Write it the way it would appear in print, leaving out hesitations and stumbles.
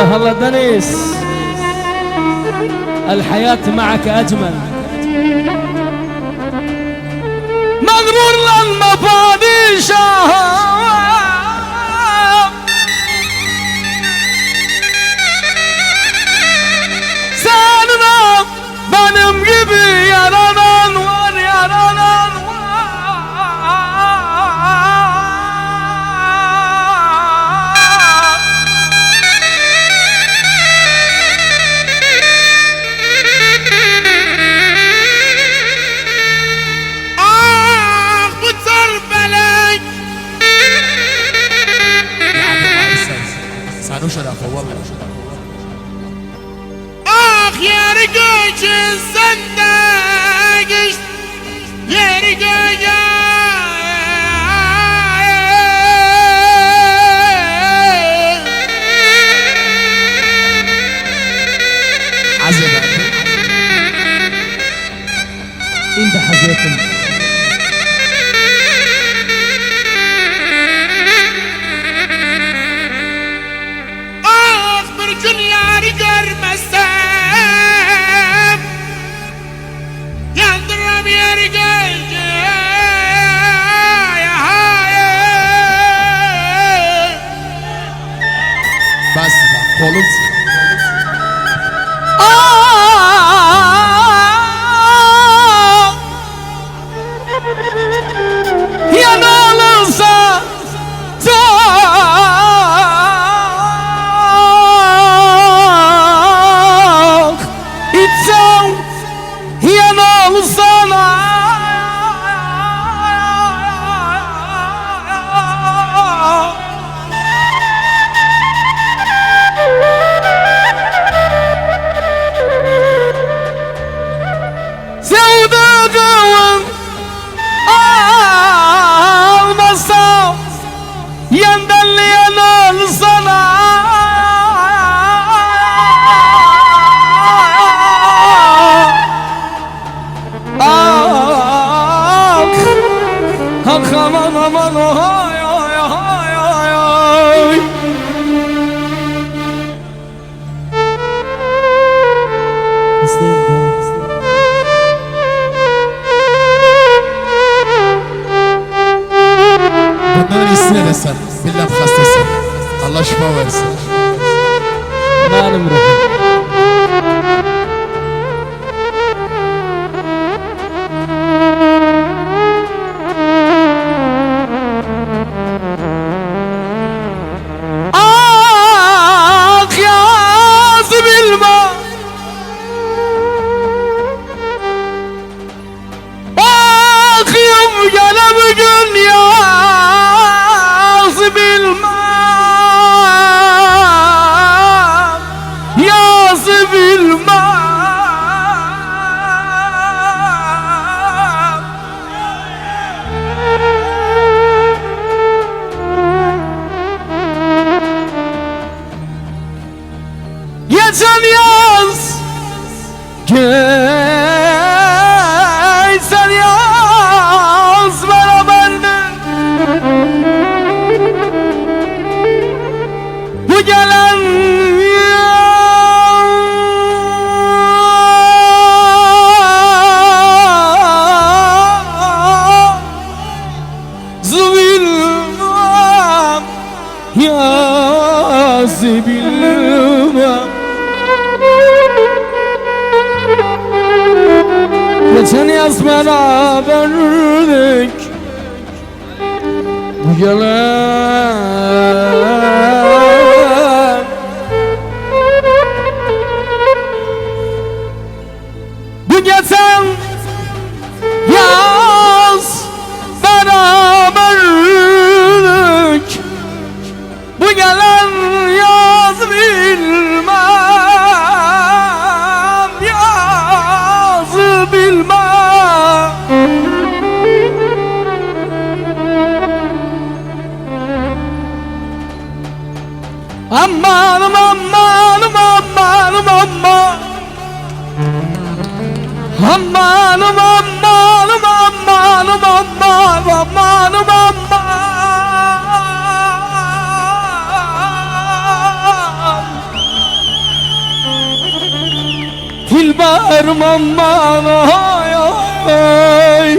هلا دنيس، الحياة معك أجمل. مغرور لما فادي شهام sanma benim gibi yaranan var, yaranan var. Ah bu felek sarhoş alaka vallahi. yeri göğü sende geçti, yeri göğü. Hazır. انت حزيتم Ah bir gün yeri görmezsem yandıram yeri göğü. Bas kolum. yanılırsa çok içsem yanılsana sevdiğim almasa yendenleyen olsana ah aman aman oy oy oy oy oy. Bunların iyisine de sen. Billah hastası. Allah şifa versin. Benim ruhum. Ah yaz bilme, bakıyorum gene bugün yaz bilmem, yaz bilmem. Geçen yaz, geçen yaz beraberdik. Bu gelen yaz bilmem, yaz bilmem. Geçen yaz beraberdik. Bu gelen bu geçen yaz beraberdik. Bu gelen yaz bilmem, yaz bilmem. Aman aman aman aman aman. Aman aman aman aman aman aman aman. Dilberim aman ay ay ay.